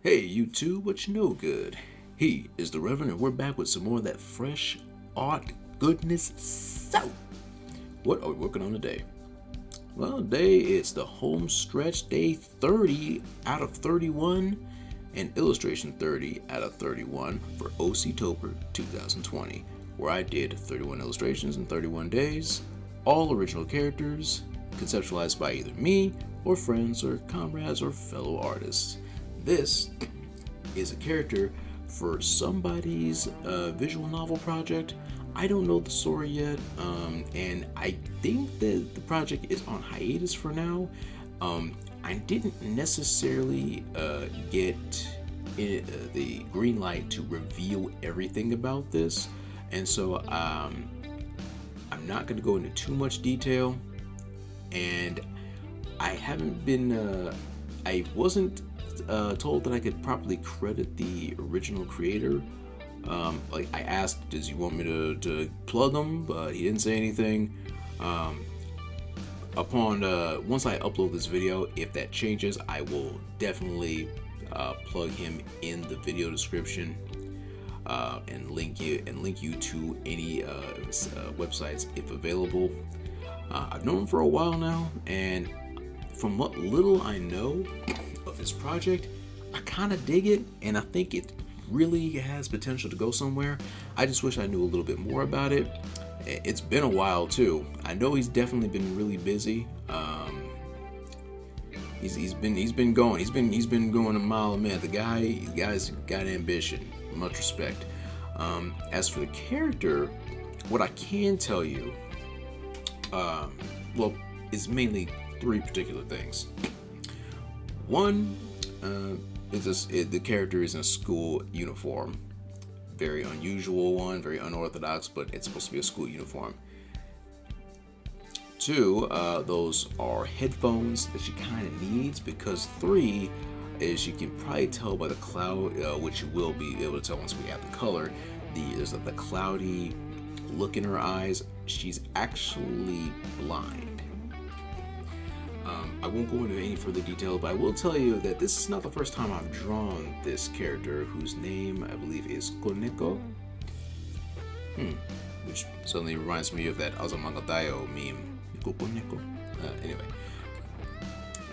Hey, YouTube, what you know good? He is the Reverend, and we're back with some more of that fresh art goodness. So, what are we working on today? Well, today it's the home stretch, day 30 out of 31, and illustration 30 out of 31 for OC-tober 2020, where I did 31 illustrations in 31 days, all original characters, conceptualized by either me or friends or comrades or fellow artists. This is a character for somebody's visual novel project. I don't know the story yet, and I think that the project is on hiatus for now. I didn't necessarily get the green light to reveal everything about this, and so I'm not going to go into too much detail. And I haven't been, I wasn't told that I could properly credit the original creator. Like I asked, does he want me to plug him? But he didn't say anything. Once I upload this video, if that changes, I will definitely plug him in the video description and link you to any websites if available. I've known him for a while now, and from what little I know of his project, I kind of dig it, and I think it really has potential to go somewhere. I just wish I knew a little bit more about it. It's been a while too. I know he's definitely been really busy. He's been going a mile a minute. The guy's got ambition. Much respect. As for the character, what I can tell you, is mainly three particular things. One, the character is in a school uniform. Very unusual one, very unorthodox, but it's supposed to be a school uniform. Two, those are headphones that she kind of needs, because three, as you can probably tell by the cloud, which you will be able to tell once we add the color, there's the cloudy look in her eyes. She's actually blind. I won't go into any further detail, but I will tell you that this is not the first time I've drawn this character, whose name I believe is Koneko. Which suddenly reminds me of that Azumangadayo meme. Koneko. Anyway,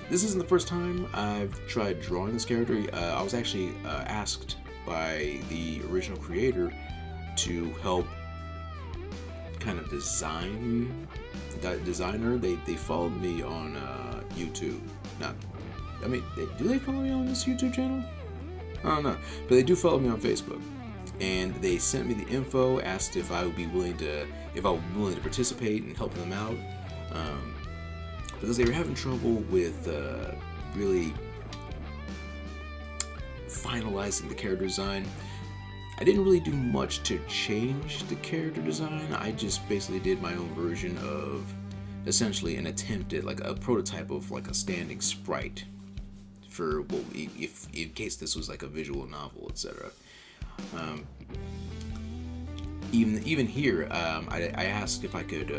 this isn't the first time I've tried drawing this character. I was actually asked by the original creator to help kind of designer. They followed me on YouTube. Do they follow me on this YouTube channel? I don't know, but they do follow me on Facebook, and they sent me the info, asked if I would be willing to participate and help them out, because they were having trouble with really finalizing the character design. I didn't really do much to change the character design. I just basically did my own version of essentially an attempt at like a prototype of like a standing sprite for, well, if in case this was like a visual novel, etc. Even here, I asked if I could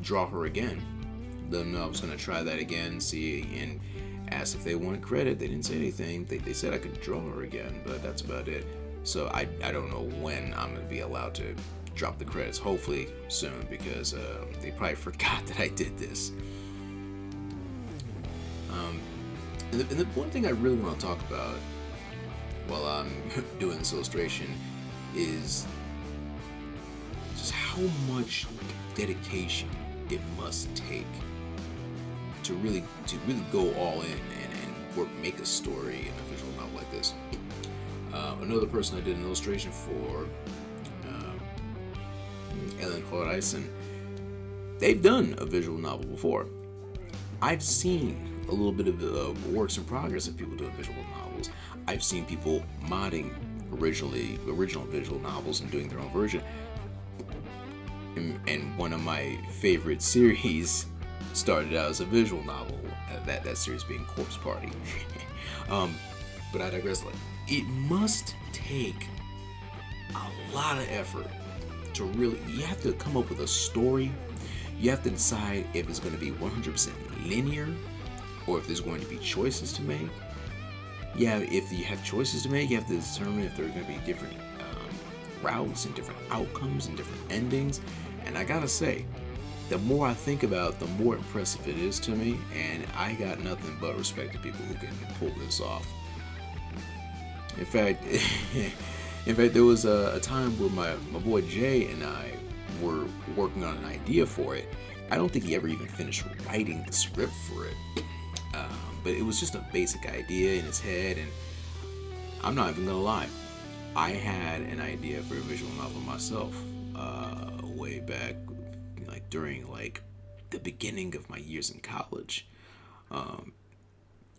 draw her again. Let them know I was going to try that again, see, and asked if they wanted credit. They didn't say anything. They said I could draw her again, but that's about it. So I don't know when I'm going to be allowed to drop the credits. Hopefully soon, because they probably forgot that I did this. And the one thing I really want to talk about while I'm doing this illustration is just how much dedication it must take to really go all in and make a story in a visual novel like this. Another person I did an illustration for, Ellen Claudeisen, they've done a visual novel before. I've seen a little bit of works in progress of people doing visual novels. I've seen people modding original visual novels and doing their own version. And one of my favorite series started out as a visual novel, that series being Corpse Party. But I digress. It must take a lot of effort to really, you have to come up with a story. You have to decide if it's going to be 100% linear or if there's going to be choices to make. yeah, if you have choices to make, you have to determine if there are going to be different routes and different outcomes and different endings. And I gotta say, the more I think about it, the more impressive it is to me, and I got nothing but respect to people who can pull this off. In fact, there was a time where my boy Jay and I were working on an idea for it. I don't think he ever even finished writing the script for it, but it was just a basic idea in his head, and I'm not even gonna lie, I had an idea for a visual novel myself way back, like during like the beginning of my years in college.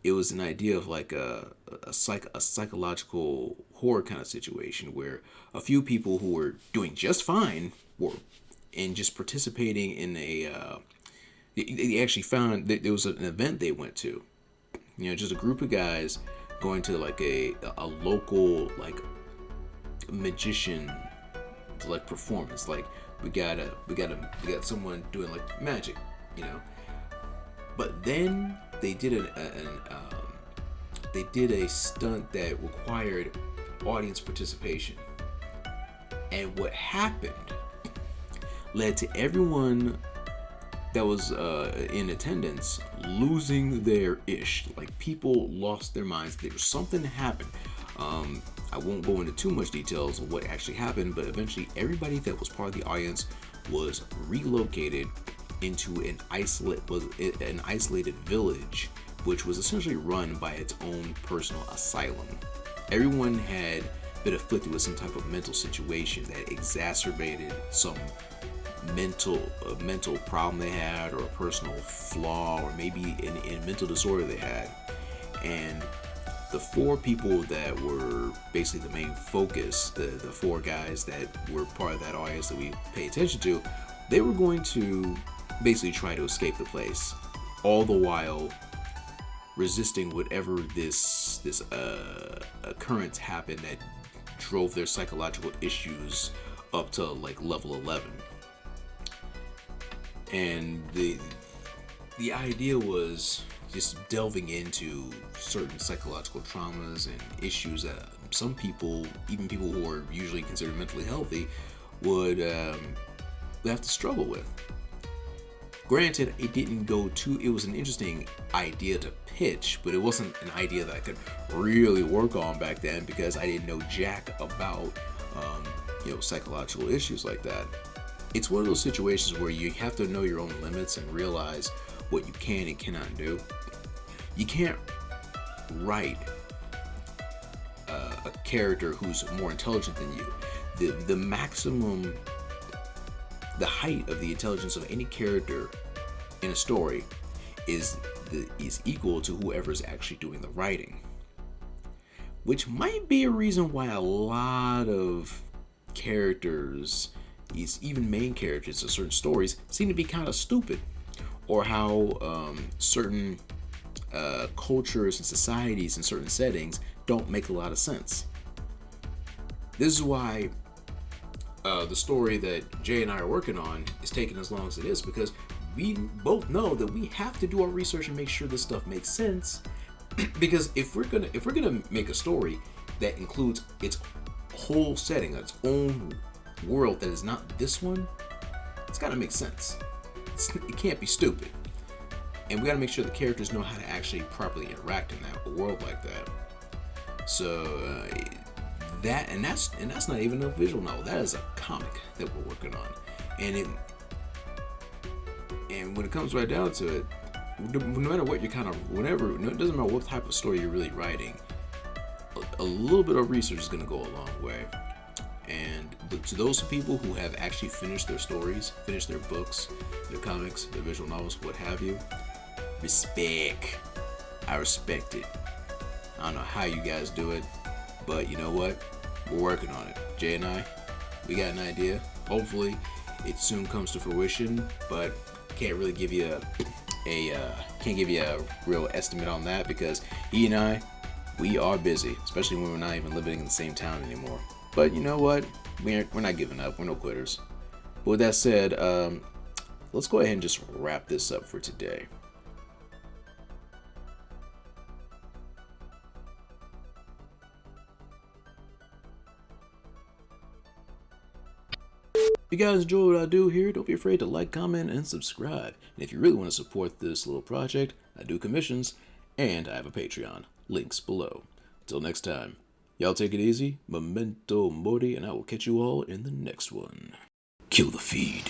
It was an idea of like a psychological horror kind of situation where a few people who were doing just fine were and just participating in they actually found that there was an event they went to, just a group of guys going to like a local like magician like performance. Like we got someone doing like magic, but then they did a stunt that required audience participation, and what happened led to everyone that was in attendance losing their ish. Like people lost their minds. There was something that happened. I won't go into too much details of what actually happened, but eventually everybody that was part of the audience was relocated into an isolated village, which was essentially run by its own personal asylum. Everyone had been afflicted with some type of mental situation that exacerbated some mental problem they had, or a personal flaw, or maybe a mental disorder they had. And the four people that were basically the main focus, the four guys that were part of that audience that we pay attention to, they were going to basically try to escape the place, all the while resisting whatever this occurrence happened that drove their psychological issues up to like level 11. And the idea was just delving into certain psychological traumas and issues that some people, even people who are usually considered mentally healthy, would have to struggle with. Granted, it was an interesting idea to pitch, but it wasn't an idea that I could really work on back then because I didn't know jack about psychological issues like that. It's one of those situations where you have to know your own limits and realize what you can and cannot do. You can't write a character who's more intelligent than you. The maximum, the height of the intelligence of any character in a story is equal to whoever's actually doing the writing. Which might be a reason why a lot of characters, even main characters of certain stories, seem to be kind of stupid, or how certain cultures and societies in certain settings don't make a lot of sense. This is why the story that Jay and I are working on is taking as long as it is, because we both know that we have to do our research and make sure this stuff makes sense. Because if we're gonna make a story that includes its whole setting, its own world that is not this one, it's gotta make sense. It can't be stupid, and we gotta make sure the characters know how to actually properly interact in that world like that. So that's not even a visual novel. That is a comic that we're working on, and when it comes right down to it, no matter what you're it doesn't matter what type of story you're really writing, a little bit of research is gonna go a long way. And to those people who have actually finished their stories, finished their books, their comics, their visual novels, what have you, respect. I respect it. I don't know how you guys do it, but you know what? We're working on it. Jay and I, we got an idea. Hopefully, it soon comes to fruition, but can't really give you a real estimate on that because he and I, we are busy, especially when we're not even living in the same town anymore. But you know what? We're not giving up. We're no quitters. But with that said, let's go ahead and just wrap this up for today. If you guys enjoy what I do here, don't be afraid to like, comment, and subscribe. And if you really want to support this little project, I do commissions, and I have a Patreon. Links below. Until next time, y'all take it easy, memento mori, and I will catch you all in the next one. Kill the feed.